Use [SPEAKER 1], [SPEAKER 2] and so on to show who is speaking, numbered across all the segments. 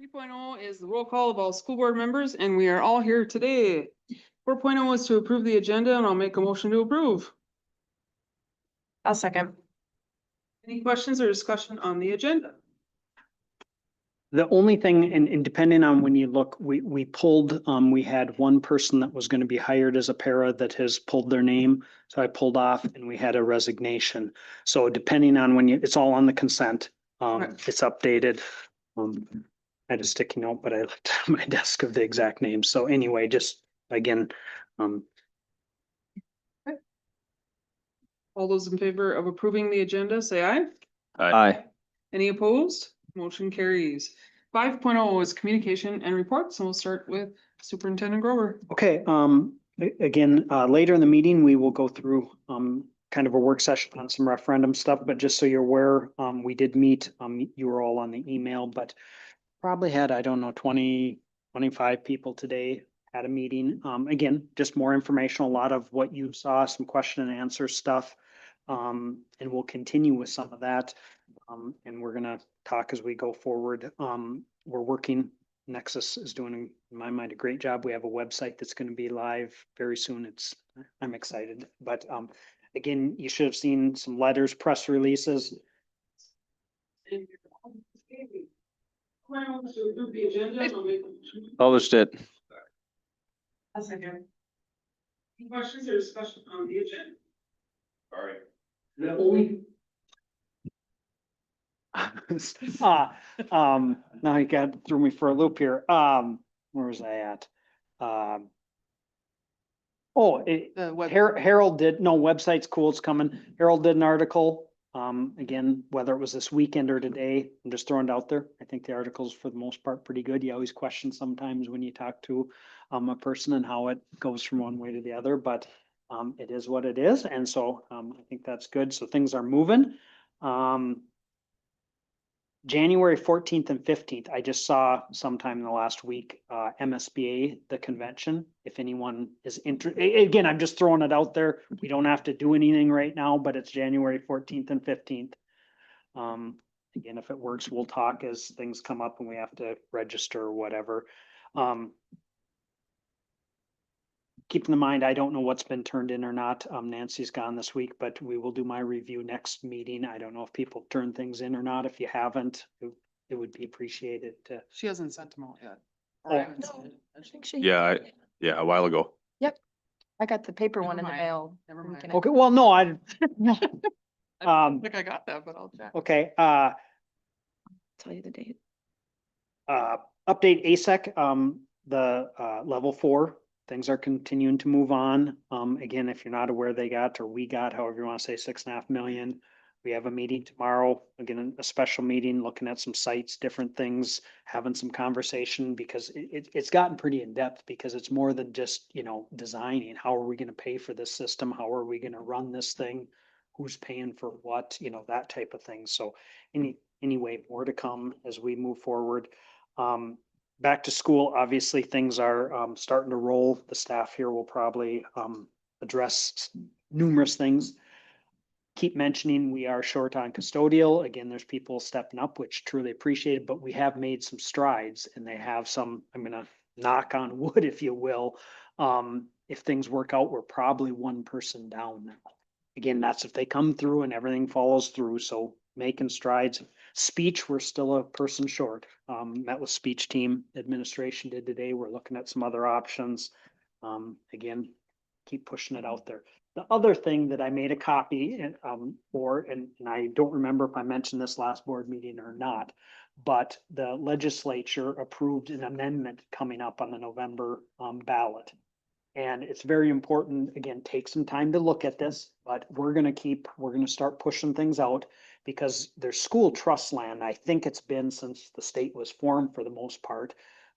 [SPEAKER 1] 3.0 is the roll call of all school board members, and we are all here today. 4.0 is to approve the agenda, and I'll make a motion to approve.
[SPEAKER 2] I'll second.
[SPEAKER 1] Any questions or discussion on the agenda?
[SPEAKER 3] The only thing, and depending on when you look, we pulled, we had one person that was going to be hired as a para that has pulled their name. So I pulled off and we had a resignation. So depending on when it's all on the consent,
[SPEAKER 1] Right.
[SPEAKER 3] it's updated. I had a sticky note, but I looked at my desk of the exact name. So anyway, just again,
[SPEAKER 1] All those in favor of approving the agenda, say aye.
[SPEAKER 4] Aye.
[SPEAKER 1] Any opposed? Motion carries. 5.0 is communication and reports, and we'll start with Superintendent Grover.
[SPEAKER 3] okay, again, later in the meeting, we will go through kind of a work session on some referendum stuff, but just so you're aware, we did meet, you were all on the email, but probably had, I don't know, 20, 25 people today at a meeting. Again, just more information, a lot of what you saw, some question and answer stuff. And we'll continue with some of that. And we're gonna talk as we go forward. We're working, Nexus is doing, in my mind, a great job. We have a website that's gonna be live very soon. I'm excited, but again, you should have seen some letters, press releases.
[SPEAKER 4] Published it.
[SPEAKER 1] Any questions or discussion on the agenda?
[SPEAKER 4] Sorry.
[SPEAKER 3] The only. Now you threw me for a loop here. Where was I at? Harold did, no, website's cool, it's coming. Harold did an article. Again, whether it was this weekend or today, I'm just throwing it out there. I think the article's for the most part pretty good. You always question sometimes when you talk to a person and how it goes from one way to the other, but it is what it is. And so I think that's good. So things are moving. January 14th and 15th, I just saw sometime in the last week, MSBA, the convention, if anyone is interested. Again, I'm just throwing it out there. We don't have to do anything right now, but it's January 14th and 15th. Again, if it works, we'll talk as things come up and we have to register or whatever. Keeping in mind, I don't know what's been turned in or not. Nancy's gone this week, but we will do my review next meeting. I don't know if people turn things in or not. If you haven't, it would be appreciated to.
[SPEAKER 1] She hasn't sent them out yet.
[SPEAKER 3] Oh.
[SPEAKER 1] I haven't seen it.
[SPEAKER 2] I think she.
[SPEAKER 4] Yeah, a while ago.
[SPEAKER 2] I got the paper
[SPEAKER 1] Never
[SPEAKER 2] one in the
[SPEAKER 1] mind.
[SPEAKER 2] mail.
[SPEAKER 1] Never mind.
[SPEAKER 2] Looking
[SPEAKER 3] Okay, well, no,
[SPEAKER 1] I don't think I got that, but I'll check.
[SPEAKER 3] okay,
[SPEAKER 2] Tell you the date.
[SPEAKER 3] update ASEC, the level 4, things are continuing to move on. Again, if you're not aware, they got, or we got, however you want to say, 6.5 million. We have a meeting tomorrow, again, a special meeting, looking at some sites, different things, having some conversation, because it's gotten pretty in depth, because it's more than just, designing. How are we going to pay for this system? How are we going to run this thing? Who's paying for what, that type of thing. So anyway, more to come as we move forward. Back to school, obviously things are starting to roll. The staff here will probably address numerous things. Keep mentioning we are short on custodial. Again, there's people stepping up, which truly appreciated, but we have made some strides and they have some, I'm going to knock on wood, if you will. If things work out, we're probably one person down now. Again, that's if they come through and everything follows through. So making strides. Speech, we're still a person short. Met with speech team administration did today. We're looking at some other options. Again, keep pushing it out there. The other thing that I made a copy for, and I don't remember if I mentioned this last board meeting or not, but the legislature approved an amendment coming up on the November ballot. And it's very important, again, take some time to look at this, but we're going to start pushing things out, because there's school trust land. I think it's been since the state was formed for the most part.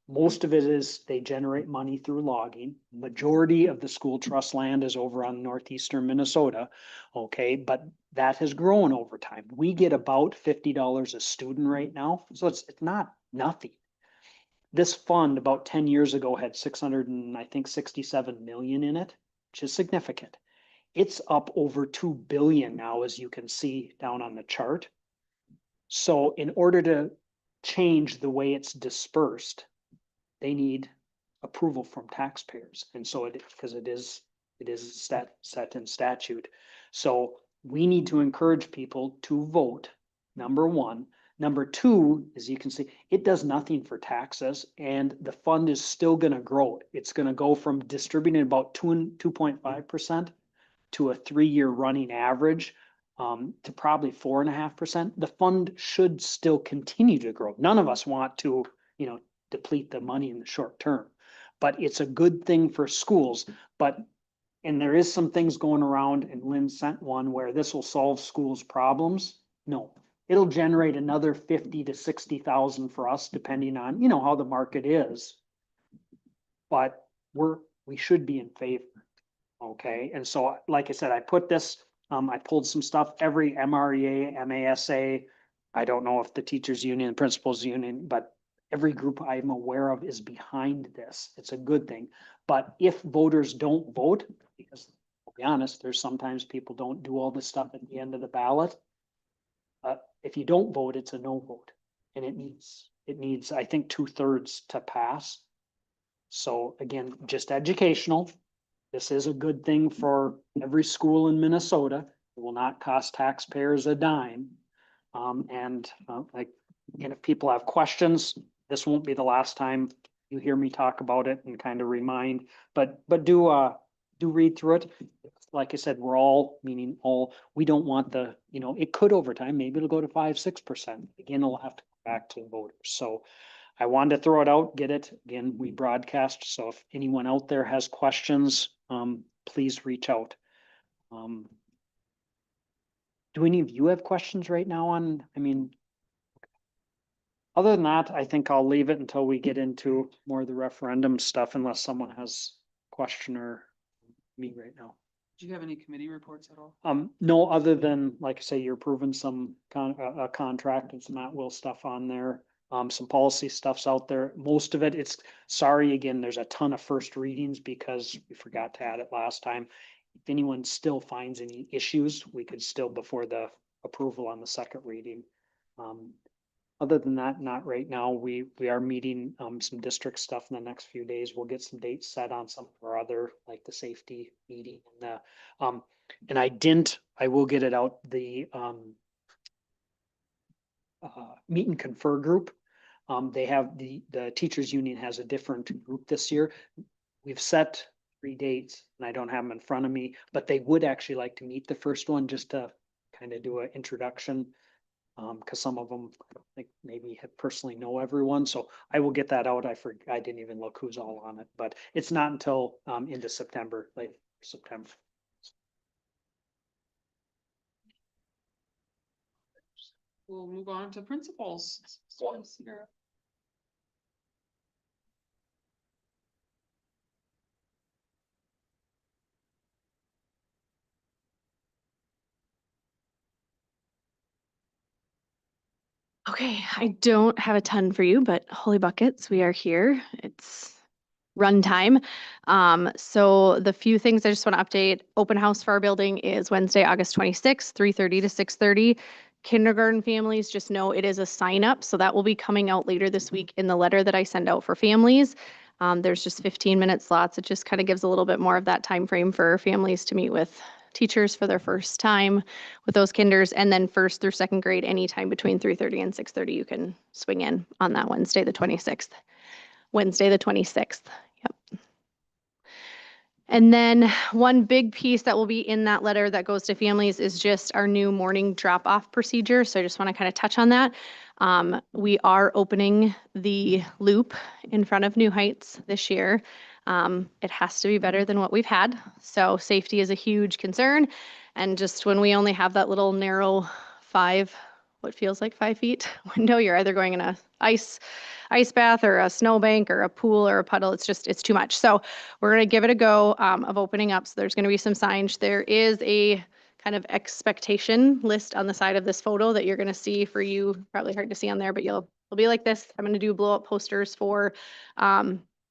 [SPEAKER 3] Most of it is they generate money through logging. Majority of the school trust land is over on northeastern Minnesota. Okay, but that has grown over time. We get about $50 a student right now. So it's not nothing. This fund about 10 years ago had 667 million in it, which is significant. It's up over 2 billion now, as you can see down on the chart. So in order to change the way it's dispersed, they need approval from taxpayers. And so because it is set in statute. So we need to encourage people to vote, number one. Number two, as you can see, it does nothing for taxes and the fund is still gonna grow. It's gonna go from distributing about 2.5% to a 3-year running average to probably 4.5%. The fund should still continue to grow. None of us want to, deplete the money in the short term. But it's a good thing for schools, and there is some things going around, and Lynn sent one where this will solve schools' problems. No, it'll generate another 50 to 60,000 for us, depending on, how the market is. But we should be in favor. Okay, and so, like I said, I put this, I pulled some stuff, every MREA, MASA, I don't know if the teachers union, the principals union, but every group I'm aware of is behind this. It's a good thing. But if voters don't vote, because I'll be honest, there's sometimes people don't do all this stuff at the end of the ballot. If you don't vote, it's a no vote. And it needs, I think, 2/3 to pass. So again, just educational. This is a good thing for every school in Minnesota. It will not cost taxpayers a dime. And if people have questions, this won't be the last time you hear me talk about it and kind of remind, but do read through it. Like I said, we don't want it could over time, maybe it'll go to 5-6%. Again, it'll have to go back to the voters. So I wanted to throw it out, get it. Again, we broadcast. So if anyone out there has questions, please reach out. Do any of you have questions right now other than that, I think I'll leave it until we get into more of the referendum stuff, unless someone has a question or me right now.
[SPEAKER 1] Do you have any committee reports at all?
[SPEAKER 3] No, other than, like I say, you're approving some contract and some at-will stuff on there. Some policy stuff's out there. Most of it, sorry, again, there's a ton of first readings because we forgot to add it last time. If anyone still finds any issues, we could still, before the approval on the second reading. Other than that, not right now. We are meeting some district stuff in the next few days. We'll get some dates set on some of our other, like the safety meeting and I will get it out, the meet and confer group. They have the teachers union has a different group this year. We've set 3 dates and I don't have them in front of me, but they would actually like to meet the first one just to kind of do an introduction. Because some of them, I don't think maybe personally know everyone, so I will get that out. I didn't even look who's all on it, but it's not until into September, late September.
[SPEAKER 1] We'll move on to principals.
[SPEAKER 2] Okay, I don't have a ton for you, but holy buckets, we are here. It's run time. So the few things I just want to update, open house for our building is Wednesday, August 26th, 3:30 to 6:30. Kindergarten families, just know it is a sign up. So that will be coming out later this week in the letter that I send out for families. There's just 15-minute slots. It just kind of gives a little bit more of that time frame for families to meet with teachers for their first time with those kinders. And then 1st through 2nd grade, anytime between 3:30 and 6:30, you can swing in on that Wednesday, the 26th. Wednesday, the 26th. Yep. And then one big piece that will be in that letter that goes to families is just our new morning drop-off procedure. So I just want to kind of touch on that. We are opening the loop in front of New Heights this year. It has to be better than what we've had. So safety is a huge concern. And just when we only have that little narrow what feels like 5 feet window, you're either going in a ice bath or a snowbank or a pool or a puddle. It's too much. So we're going to give it a go of opening up. So there's going to be some signage. There is a kind of expectation list on the side of this photo that you're going to see for you. Probably hard to see on there, but it'll be like this. I'm going to do blow up posters for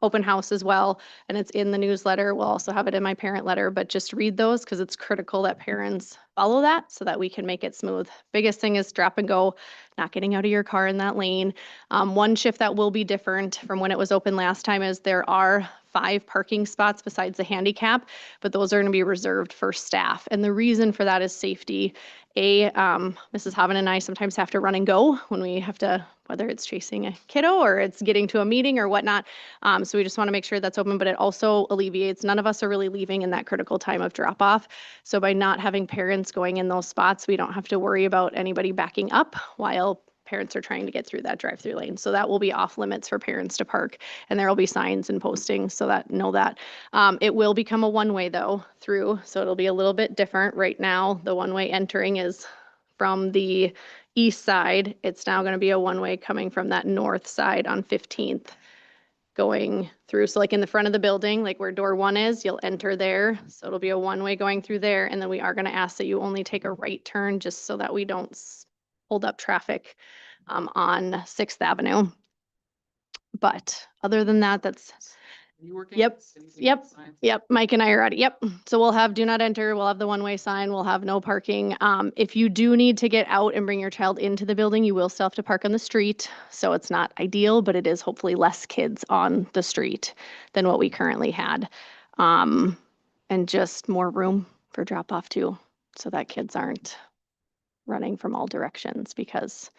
[SPEAKER 2] open house as well, and it's in the newsletter. We'll also have it in my parent letter, but just read those because it's critical that parents follow that so that we can make it smooth. Biggest thing is drop and go, not getting out of your car in that lane. One shift that will be different from when it was open last time is there are 5 parking spots besides the handicap, but those are going to be reserved for staff. And the reason for that is safety. Mrs. Hoven and I sometimes have to run and go when we have to, whether it's chasing a kiddo or it's getting to a meeting or whatnot. So we just want to make sure that's open, but it also alleviates, none of us are really leaving in that critical time of drop off. So by not having parents going in those spots, we don't have to worry about anybody backing up while parents are trying to get through that drive-through lane. So that will be off limits for parents to park, and there will be signs and postings so that know that. It will become a one-way though through, so it'll be a little bit different. Right now, the one-way entering is from the east side. It's now going to be a one-way coming from that north side on 15th going through. So like in the front of the building, like where door 1 is, you'll enter there. So it'll be a one-way going through there. And then we are going to ask that you only take a right turn just so that we don't hold up traffic on 6th Avenue. But other than that, that's,
[SPEAKER 1] Are you working?
[SPEAKER 2] Yep,
[SPEAKER 1] with cities and
[SPEAKER 2] yep,
[SPEAKER 1] signs?
[SPEAKER 2] yep, Mike and I are at it. Yep. So we'll have do not enter, we'll have the one-way sign, we'll have no parking. If you do need to get out and bring your child into the building, you will still have to park on the street. So it's not ideal, but it is hopefully less kids on the street than what we currently had. And just more room for drop off too, so that kids aren't running from all directions because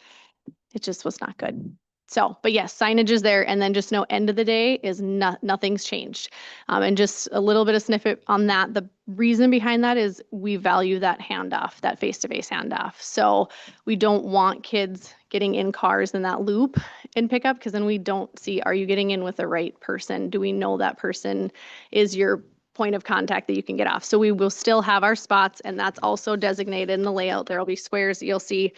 [SPEAKER 2] it just was not good. So, but yes, signage is there, and then just know end of the day is nothing's changed. And just a little bit of snippet on that. The reason behind that is we value that handoff, that face-to-face handoff. So we don't want kids getting in cars in that loop and pickup, because then we don't see, are you getting in with the right person? Do we know that person is your point of contact that you can get off? So we will still have our spots, and that's also designated in the layout. There will be squares that you'll see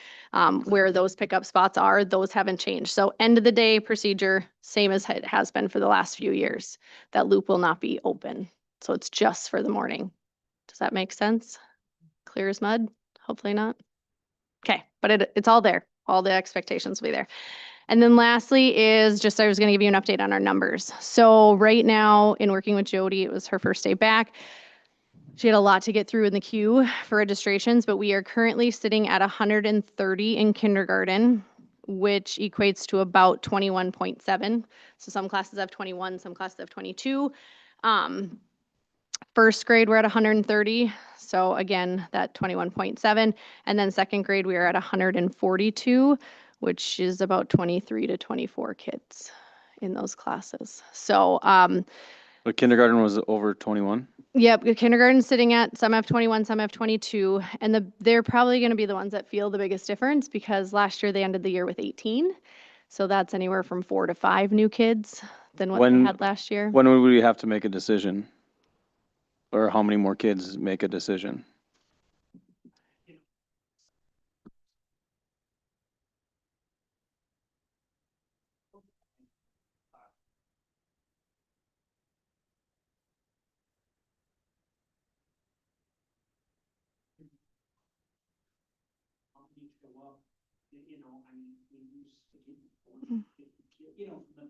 [SPEAKER 2] where those pickup spots are. Those haven't changed. So end of the day procedure, same as it has been for the last few years. That loop will not be open. So it's just for the morning. Does that make sense? Clear as mud? Hopefully not. Okay, but it's all there. All the expectations will be there. And then lastly is just, I was going to give you an update on our numbers. So right now in working with Jody, it was her first day back. She had a lot to get through in the queue for registrations, but we are currently sitting at 130 in kindergarten, which equates to about 21.7. So some classes have 21, some classes have 22. First grade, we're at 130. So again, that 21.7. And then second grade, we are at 142, which is about 23 to 24 kids in those classes. So,
[SPEAKER 4] But kindergarten was over 21?
[SPEAKER 2] yep, the kindergarten's sitting at, some have 21, some have 22, and they're probably going to be the ones that feel the biggest difference because last year they ended the year with 18. So that's anywhere from 4 to 5 new kids than what they had last year.
[SPEAKER 4] When would we have to make a decision? Or how many more kids make a decision?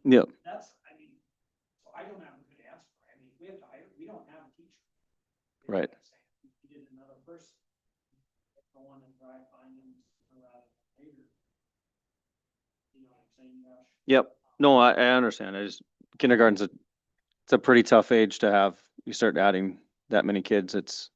[SPEAKER 4] Yep.
[SPEAKER 3] That's, I mean, so I don't have a good answer. I mean, we have to hire, we don't have a teacher.
[SPEAKER 4] Right.
[SPEAKER 3] We did another person. Go on and drive by them later. You know what I'm saying, Josh?
[SPEAKER 4] Yep. No, I understand. Kindergarten's it's a pretty tough age to have. You start adding that many kids, it's,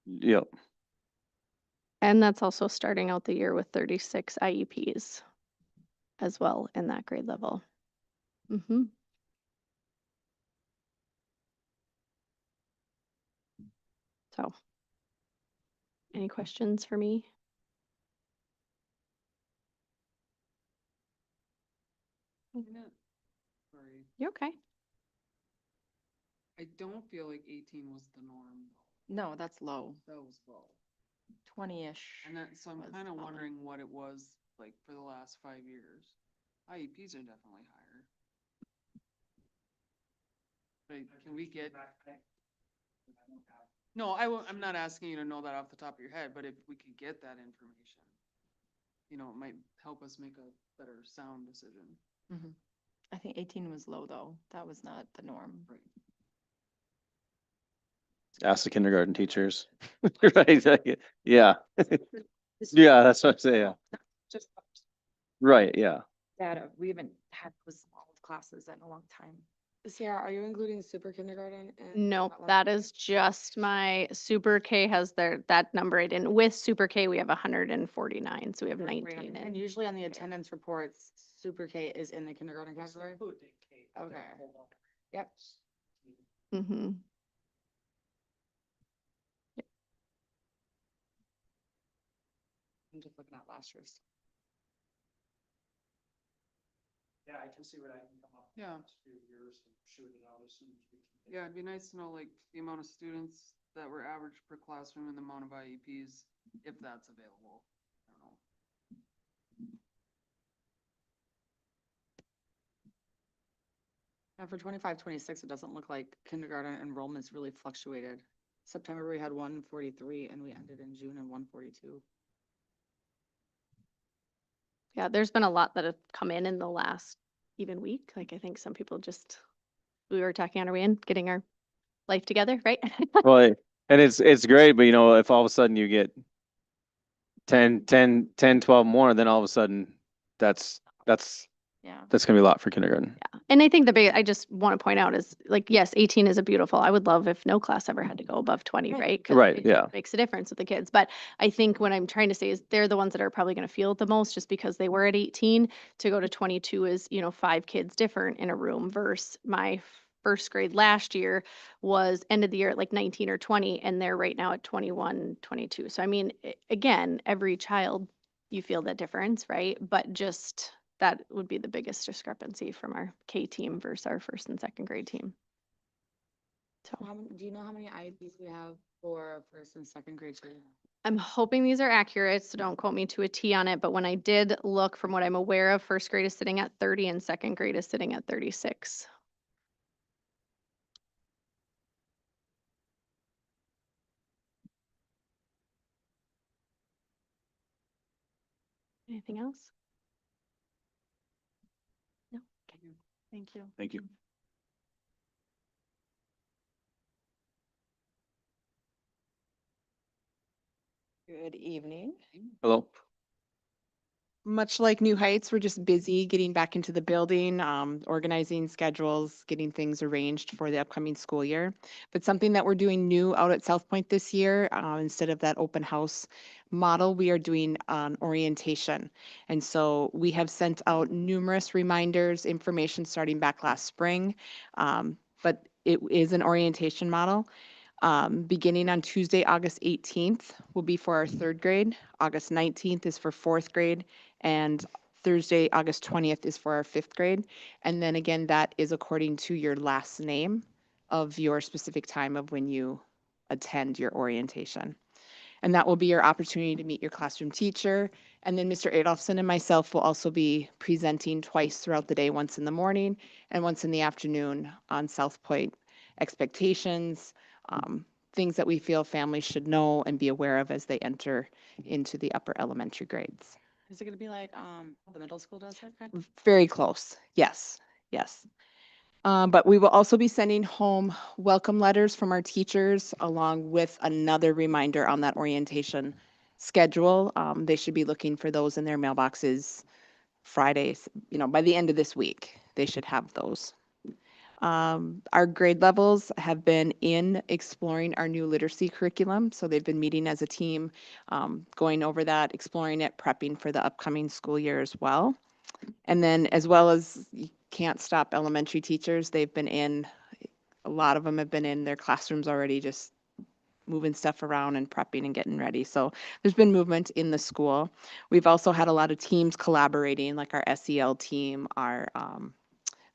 [SPEAKER 4] yep.
[SPEAKER 2] And that's also starting out the year with 36 IEPs as well in that grade level. Mm-hmm. So, any questions for me?
[SPEAKER 1] Sorry,
[SPEAKER 2] You're okay.
[SPEAKER 1] I don't feel like 18 was the norm.
[SPEAKER 5] No, that's low,
[SPEAKER 1] That was low.
[SPEAKER 5] 20-ish.
[SPEAKER 1] And that, so I'm
[SPEAKER 5] was
[SPEAKER 1] kind of
[SPEAKER 5] common.
[SPEAKER 1] wondering what it was like for the last 5 years. IEPs are definitely higher. Right, can we get, no, I'm not asking you to know that off the top of your head, but if we could get that information, you know, it might help us make a better sound decision.
[SPEAKER 5] I think 18 was low, though. That was not the norm.
[SPEAKER 1] Right.
[SPEAKER 4] Ask the kindergarten teachers. Right, like, yeah, yeah, that's what I'm saying,
[SPEAKER 6] Just
[SPEAKER 4] right, yeah.
[SPEAKER 6] data. We haven't had those small classes in a long time.
[SPEAKER 7] Sarah, are you including super kindergarten? in
[SPEAKER 2] No,
[SPEAKER 7] that one?
[SPEAKER 2] that is just my Super K has that number I didn't. With Super K, we have 149, so we have
[SPEAKER 7] Right,
[SPEAKER 2] 19
[SPEAKER 7] And
[SPEAKER 2] in.
[SPEAKER 7] usually on the attendance reports, super K is in the kindergarten category. Okay. Yep.
[SPEAKER 2] Mm-hmm.
[SPEAKER 7] I'm just looking at last year's.
[SPEAKER 3] Yeah, I can see what I can come up.
[SPEAKER 1] Yeah.
[SPEAKER 3] Next few years and shoot it out as soon as we can.
[SPEAKER 1] Yeah, it'd be nice to know like the amount of students that were average per classroom and the amount of IEPs, if that's available. I don't know.
[SPEAKER 7] And for 25-26, it doesn't look like kindergarten enrollment's really fluctuated. September, we had 143 and we ended in June in 142.
[SPEAKER 2] Yeah, there's been a lot that have come in the last even week. Like I think some people just, we were talking on our way in, getting our life together, right?
[SPEAKER 4] Well, and it's great, but you know, if all of a sudden you get 10, 12 more, then all of a sudden that's
[SPEAKER 5] Yeah.
[SPEAKER 4] gonna be a lot for kindergarten.
[SPEAKER 2] And I think the big, I just want to point out is like, yes, 18 is a beautiful, I would love if no class ever had to go above 20,
[SPEAKER 7] Right.
[SPEAKER 2] right? 'Cause
[SPEAKER 4] Right,
[SPEAKER 2] it
[SPEAKER 4] yeah.
[SPEAKER 2] just makes a difference with the kids. But I think what I'm trying to say is they're the ones that are probably going to feel it the most just because they were at 18. To go to 22 is, 5 kids different in a room versus my first grade last year was ended the year at like 19 or 20 and they're right now at 21, 22. So I mean, again, every child, you feel that difference, right? But just that would be the biggest discrepancy from our K team versus our first and second grade team. So
[SPEAKER 7] Do you know how many IEPs we have for first and second grade children?
[SPEAKER 2] I'm hoping these are accurate, so don't quote me to a T on it, but when I did look from what I'm aware of, first grade is sitting at 30 and second grade is sitting at 36. Anything else? No? Okay. Thank you.
[SPEAKER 4] Thank you.
[SPEAKER 8] Good evening.
[SPEAKER 4] Hello?
[SPEAKER 8] Much like New Heights, we're just busy getting back into the building, organizing schedules, getting things arranged for the upcoming school year. But something that we're doing new out at South Point this year, instead of that open house model, we are doing an orientation. And so we have sent out numerous reminders, information starting back last spring. But it is an orientation model. Beginning on Tuesday, August 18th will be for our third grade. August 19th is for fourth grade. And Thursday, August 20th is for our fifth grade. And then again, that is according to your last name of your specific time of when you attend your orientation. And that will be your opportunity to meet your classroom teacher. And then Mr. Adolphson and myself will also be presenting twice throughout the day, once in the morning and once in the afternoon on South Point expectations, things that we feel families should know and be aware of as they enter into the upper elementary grades.
[SPEAKER 7] Is it gonna be like, the middle school does it? kind of?
[SPEAKER 8] Very close. Yes, yes. But we will also be sending home welcome letters from our teachers along with another reminder on that orientation schedule. They should be looking for those in their mailboxes Fridays, by the end of this week, they should have those. Our grade levels have been in exploring our new literacy curriculum. So they've been meeting as a team, going over that, exploring it, prepping for the upcoming school year as well. And then as well as you can't stop elementary teachers, they've been in, a lot of them have been in their classrooms already, just moving stuff around and prepping and getting ready. So there's been movement in the school. We've also had a lot of teams collaborating, like our SEL team, our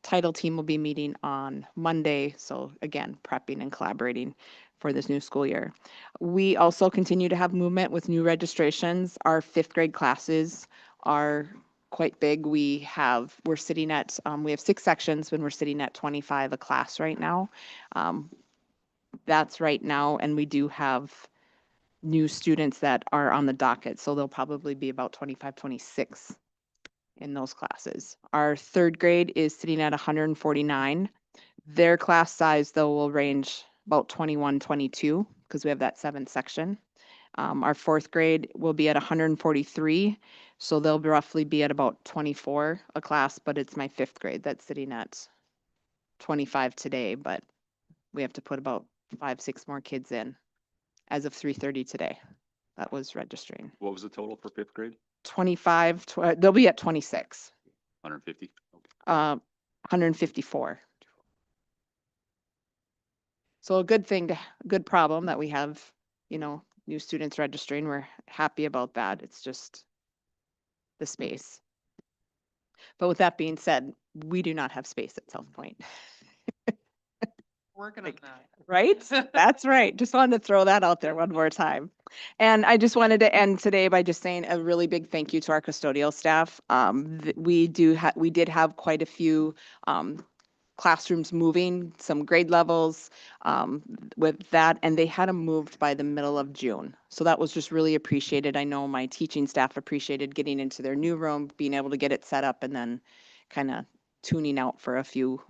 [SPEAKER 8] title team will be meeting on Monday. So again, prepping and collaborating for this new school year. We also continue to have movement with new registrations. Our fifth grade classes are quite big. We're sitting at, we have 6 sections when we're sitting at 25 a class right now. That's right now, and we do have new students that are on the docket, so there'll probably be about 25, 26 in those classes. Our 3rd grade is sitting at 149. Their class size, though, will range about 21, 22, because we have that 7th section. Our 4th grade will be at 143, so they'll roughly be at about 24 a class, but it's my 5th grade that's sitting at 25 today, but we have to put about 5, 6 more kids in as of 3:30 today. That was registering.
[SPEAKER 9] What was the total for 5th grade?
[SPEAKER 8] 25, they'll be at 26,
[SPEAKER 9] 150?
[SPEAKER 8] 154. So a good thing, good problem that we have, new students registering. We're happy about that. It's just the space. But with that being said, we do not have space at South Point,
[SPEAKER 1] Working on that.
[SPEAKER 8] right? That's right. Just wanted to throw that out there one more time. And I just wanted to end today by just saying a really big thank you to our custodial staff. We did have quite a few classrooms moving, some grade levels with that, and they had them moved by the middle of June. So that was just really appreciated. I know my teaching staff appreciated getting into their new room, being able to get it set up, and then kind of tuning out for a few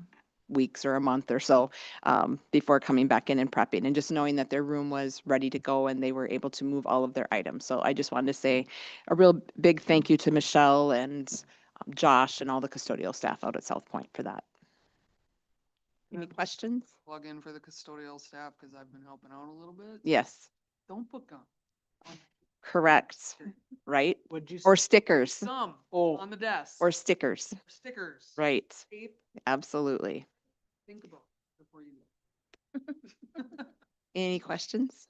[SPEAKER 8] weeks or a month or so before coming back in and prepping, and just knowing that their room was ready to go and they were able to move all of their items. So I just wanted to say a real big thank you to Michelle and Josh and all the custodial staff out at South Point for that. Any questions?
[SPEAKER 1] Plug in for the custodial staff, because I've been helping out a little bit.
[SPEAKER 8] Yes,
[SPEAKER 1] Don't put gum.
[SPEAKER 8] correct, right?
[SPEAKER 3] Would you?
[SPEAKER 8] Or stickers,
[SPEAKER 1] Some
[SPEAKER 3] Oh,
[SPEAKER 1] on the desk.
[SPEAKER 8] or stickers,
[SPEAKER 1] Stickers.
[SPEAKER 8] right,
[SPEAKER 1] Tape.
[SPEAKER 8] absolutely.
[SPEAKER 1] Think about it before you do.
[SPEAKER 8] Any questions?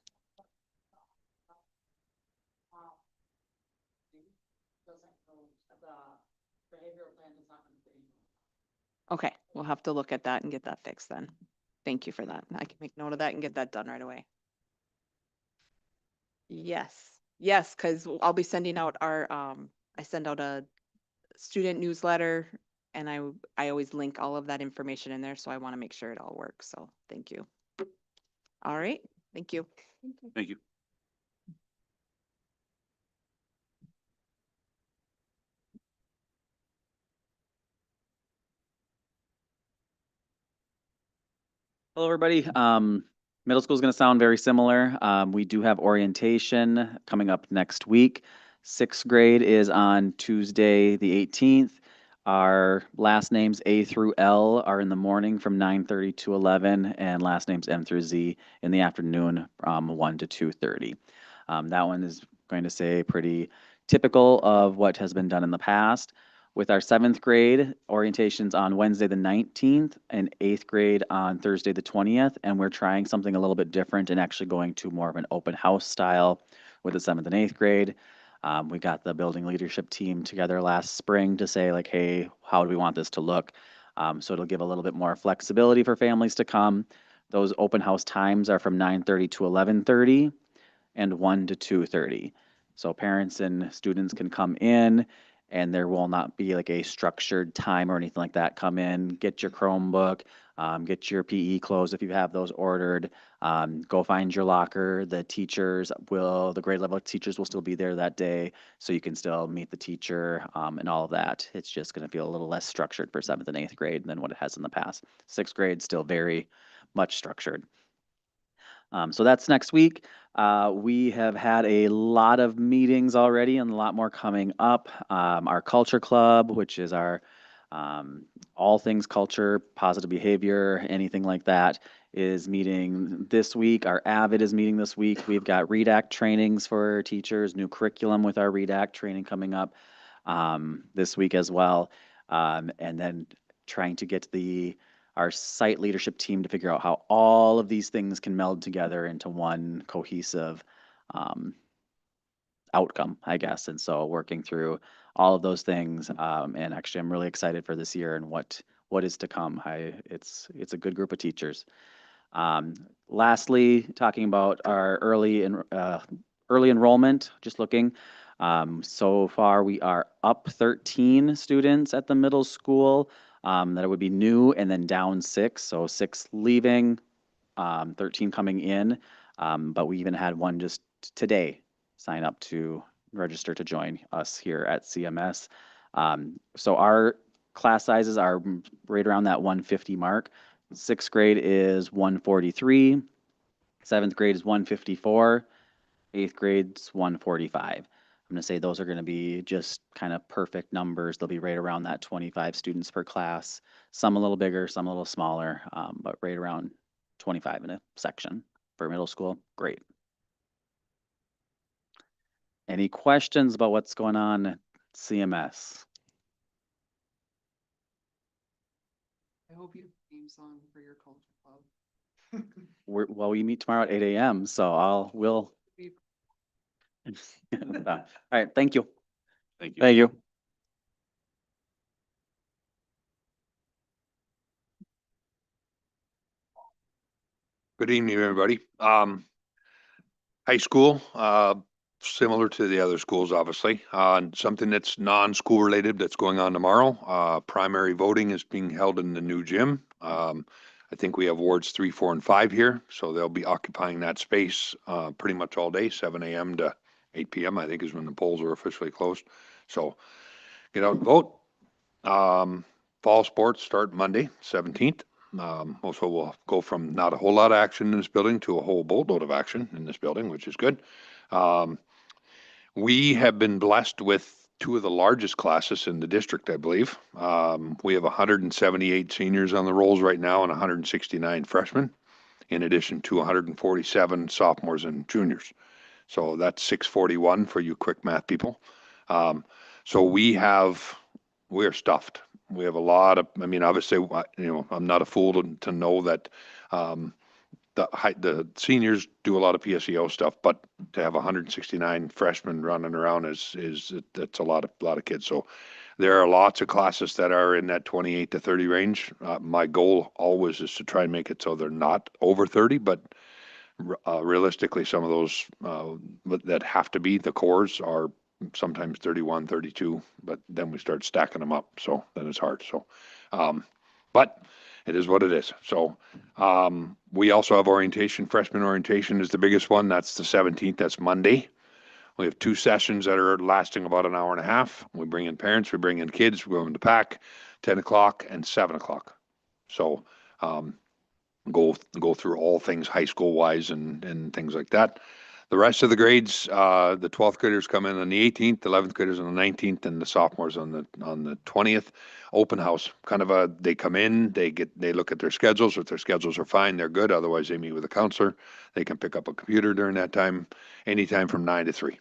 [SPEAKER 8] Okay, we'll have to look at that and get that fixed then. Thank you for that. I can make note of that and get that done right away. Yes, because I'll be sending out I send out a student newsletter, and I always link all of that information in there, so I want to make sure it all works, so thank you. All right, thank you.
[SPEAKER 9] Thank you.
[SPEAKER 10] Hello, everybody. Middle school is going to sound very similar. We do have orientation coming up next week. 6th grade is on Tuesday, the 18th. Our last names A through L are in the morning from 9:30 to 11, and last names M through Z in the afternoon from 1 to 2:30. That one is going to say pretty typical of what has been done in the past. With our 7th grade, orientations on Wednesday, the 19th, and 8th grade on Thursday, the 20th. And we're trying something a little bit different and actually going to more of an open house style with the 7th and 8th grade. We got the building leadership team together last spring to say like, hey, how do we want this to look? So it'll give a little bit more flexibility for families to come. Those open house times are from 9:30 to 11:30 and 1 to 2:30. So parents and students can come in, and there will not be like a structured time or anything like that. Come in, get your Chromebook, get your PE clothes if you have those ordered, go find your locker. The grade level teachers will still be there that day, so you can still meet the teacher and all of that. It's just gonna feel a little less structured for 7th and 8th grade than what it has in the past. 6th grade, still very much structured. So that's next week. We have had a lot of meetings already and a lot more coming up. Our culture club, which is our all things culture, positive behavior, anything like that, is meeting this week. Our AVID is meeting this week. We've got READACT trainings for teachers, new curriculum with our READACT training coming up this week as well. And then trying to get our site leadership team to figure out how all of these things can meld together into one cohesive outcome, I guess. And so working through all of those things, and actually I'm really excited for this year and what is to come. It's a good group of teachers. Lastly, talking about our early and early enrollment, just looking. So far, we are up 13 students at the middle school. That it would be new and then down 6, so 6 leaving, 13 coming in. But we even had one just today sign up to register to join us here at CMS. So our class sizes are right around that 150 mark. 6th grade is 143, 7th grade is 154, 8th grade's 145. I'm gonna say those are gonna be just kind of perfect numbers. They'll be right around that 25 students per class. Some a little bigger, some a little smaller, but right around 25 in a section for middle school. Great. Any questions about what's going on at CMS?
[SPEAKER 1] I hope you have a theme song for your culture club.
[SPEAKER 10] Well, we meet tomorrow at 8 a.m., so we'll.
[SPEAKER 1] Be-
[SPEAKER 10] All right, thank you.
[SPEAKER 9] Thank you.
[SPEAKER 4] Thank you.
[SPEAKER 11] Good evening, everybody. High school, similar to the other schools, obviously. Something that's non-school related that's going on tomorrow. Primary voting is being held in the new gym. I think we have wards 3, 4, and 5 here, so they'll be occupying that space pretty much all day, 7 a.m. to 8 p.m. I think is when the polls are officially closed. So get out and vote. Fall sports start Monday, 17th. Also, we'll go from not a whole lot of action in this building to a whole boatload of action in this building, which is good. We have been blessed with 2 of the largest classes in the district, I believe. We have 178 seniors on the rolls right now and 169 freshmen, in addition to 147 sophomores and juniors. So that's 641 for you quick math people. So we're stuffed. We have a lot of, I mean, obviously, I'm not a fool to know that the seniors do a lot of PSEO stuff, but to have 169 freshmen running around that's a lot of kids. So there are lots of classes that are in that 28 to 30 range. My goal always is to try and make it so they're not over 30, but realistically, some of those that have to be the cores are sometimes 31, 32, but then we start stacking them up. So then it's hard. So, but it is what it is. So, we also have orientation. Freshman orientation is the biggest one. That's the 17th. That's Monday. We have 2 sessions that are lasting about an hour and a half. We bring in parents, we bring in kids, we go in the pack, 10 o'clock and 7 o'clock. So, go through all things high school wise and things like that. The rest of the grades, the 12th graders come in on the 18th, 11th graders on the 19th, and the sophomores on the 20th. Open house, kind of they come in, they look at their schedules. If their schedules are fine, they're good. Otherwise, they meet with a counselor. They can pick up a computer during that time, anytime from 9 to 3.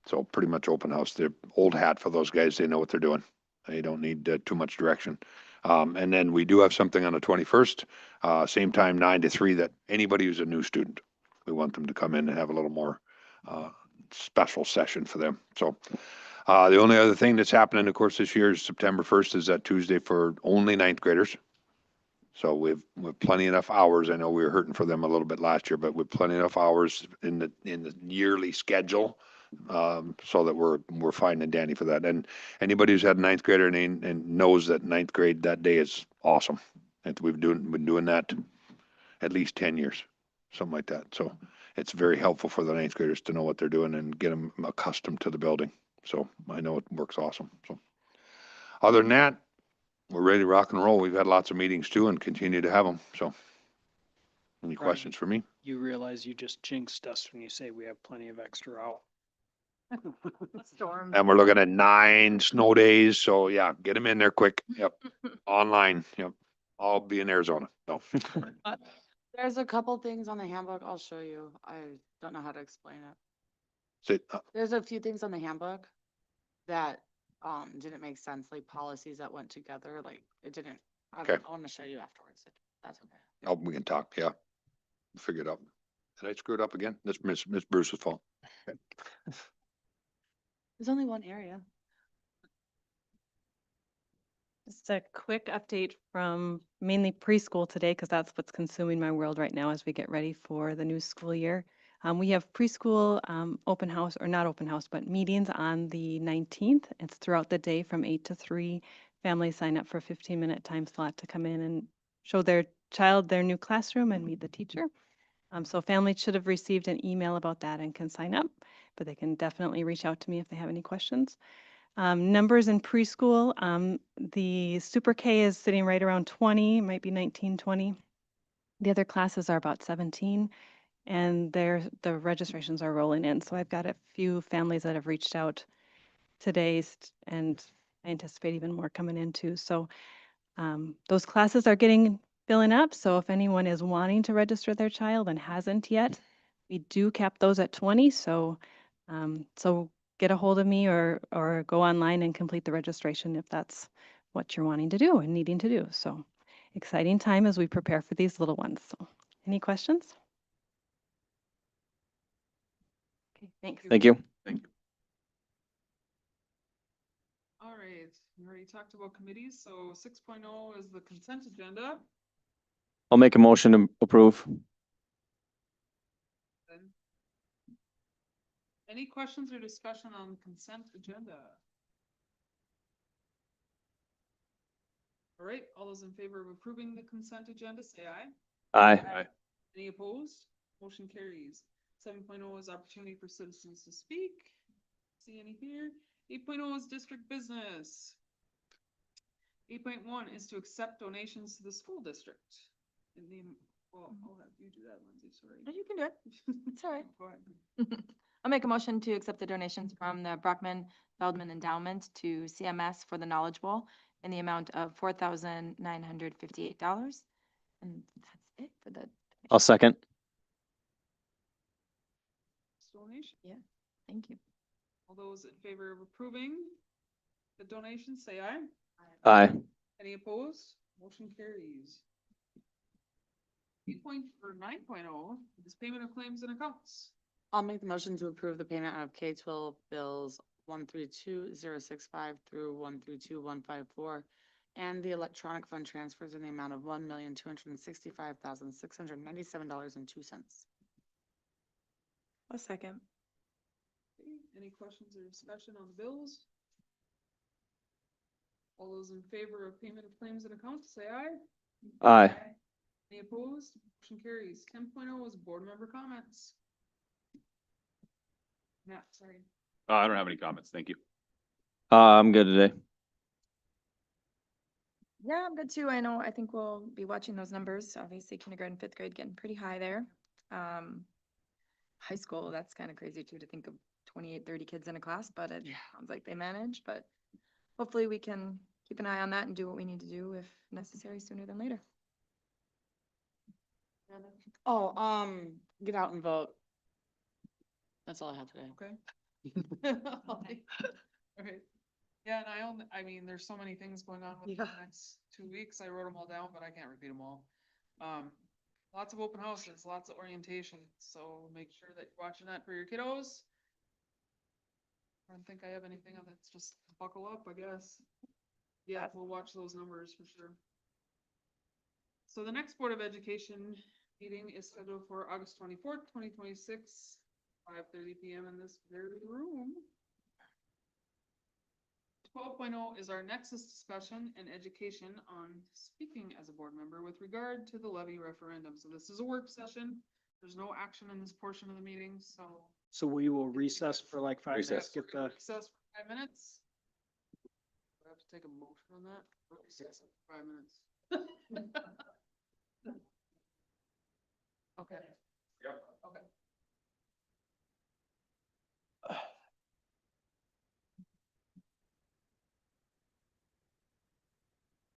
[SPEAKER 11] So pretty much open house. They're old hat for those guys. They know what they're doing. They don't need too much direction. And then we do have something on the 21st, same time, 9 to 3, that anybody who's a new student, we want them to come in and have a little more special session for them. So the only other thing that's happening, of course, this year is September 1st is that Tuesday for only 9th graders. So we've plenty enough hours. I know we were hurting for them a little bit last year, but we've plenty enough hours in the yearly schedule so that we're fine and dandy for that. And anybody who's had a 9th grader and knows that 9th grade that day is awesome. And we've been doing that at least 10 years, something like that. So it's very helpful for the 9th graders to know what they're doing and get them accustomed to the building. So I know it works awesome. So other than that, we're ready to rock and roll. We've had lots of meetings too and continue to have them. So any
[SPEAKER 3] Brian.
[SPEAKER 11] questions for me?
[SPEAKER 3] You realize you just jinxed us when you say we have plenty of extra out.
[SPEAKER 6] Storm.
[SPEAKER 11] And we're looking at 9 snow days. So yeah, get them in there quick. Yep. Online. Yep. I'll be in Arizona. No.
[SPEAKER 7] There's a couple things on the handbook I'll show you. I don't know how to explain it.
[SPEAKER 11] So,
[SPEAKER 7] There's a few things on the handbook that didn't make sense, like policies that went together, like it didn't.
[SPEAKER 11] Okay.
[SPEAKER 7] I want to show you afterwards. That's okay.
[SPEAKER 11] oh, we can talk. Yeah. Figure it out. Did I screw it up again? That's Miss Bruce's fault.
[SPEAKER 7] There's only one area.
[SPEAKER 12] Just a quick update from mainly preschool today, because that's what's consuming my world right now as we get ready for the new school year. We have preschool open house, or not open house, but meetings on the 19th. It's throughout the day from 8 to 3. Families sign up for a 15-minute time slot to come in and show their child their new classroom and meet the teacher. So families should have received an email about that and can sign up, but they can definitely reach out to me if they have any questions. Numbers in preschool, the Super K is sitting right around 20, might be 19, 20. The other classes are about 17, and the registrations are rolling in. So I've got a few families that have reached out today, and I anticipate even more coming in too. So those classes are filling up. So if anyone is wanting to register their child and hasn't yet, we do cap those at 20. So get a hold of me or go online and complete the registration if that's what you're wanting to do and needing to do. So exciting time as we prepare for these little ones. So any questions? Okay, thanks.
[SPEAKER 4] Thank you.
[SPEAKER 1] All right, we already talked about committees, so 6.0 is the consent agenda.
[SPEAKER 4] I'll make a motion to approve.
[SPEAKER 1] Then, any questions or discussion on the consent agenda? All right, all those in favor of approving the consent agenda, say aye.
[SPEAKER 4] Aye.
[SPEAKER 1] Any opposed? Motion carries. 7.0 is opportunity for citizens to speak. See any here? 8.0 is district business. 8.1 is to accept donations to the school district. Well, I'll have you do that, Lindsay, sorry.
[SPEAKER 5] No, you can do it. It's all right.
[SPEAKER 1] Go ahead.
[SPEAKER 5] I'll make a motion to accept the donations from the Brockman Feldman Endowment to CMS for the Knowledge Bowl in the amount of $4,958. And that's it for the.
[SPEAKER 4] I'll second.
[SPEAKER 1] Donation.
[SPEAKER 5] Yeah, thank you.
[SPEAKER 1] All those in favor of approving the donation, say aye.
[SPEAKER 4] Aye.
[SPEAKER 1] Any opposed? Motion carries. 9.0 is payment of claims and accounts.
[SPEAKER 7] I'll make the motion to approve the payment of K-12 bills 132,065 through 132,154 and the electronic fund transfers in the amount of $1,265,697.02.
[SPEAKER 6] A second.
[SPEAKER 1] Okay, any questions or discussion on the bills? All those in favor of payment of claims and accounts, say aye.
[SPEAKER 4] Aye.
[SPEAKER 1] Any opposed? Motion carries. 10.0 is board member comments. Matt, sorry.
[SPEAKER 9] I don't have any comments. Thank you.
[SPEAKER 4] I'm good today.
[SPEAKER 6] Yeah, I'm good too. I think we'll be watching those numbers. Obviously kindergarten, fifth grade getting pretty high there. High school, that's kind of crazy too, to think of 28, 30 kids in a class, but it sounds like they manage, but hopefully we can keep an eye on that and do what we need to do if necessary sooner than later.
[SPEAKER 7] Oh, get out and vote. That's all I have today.
[SPEAKER 1] Okay. All right. Yeah, and I mean, there's so many things going on with the next 2 weeks. I wrote them all down, but I can't repeat them all. Lots of open houses, lots of orientation, so make sure that you're watching that for your kiddos. I don't think I have anything on that's just buckle up, I guess. Yeah, we'll watch those numbers for sure. So the next Board of Education meeting is scheduled for August 24th, 2026, 5:30 PM in this very room. 12.0 is our Nexus discussion and education on speaking as a board member with regard to the levy referendum. So this is a work session. There's no action in this portion of the meeting, so.
[SPEAKER 3] So we will recess for like 5 minutes,
[SPEAKER 4] Recess.
[SPEAKER 3] get the,
[SPEAKER 1] Recess for 5 minutes. Do I have to take a motion on that? Recess for 5 minutes. Okay.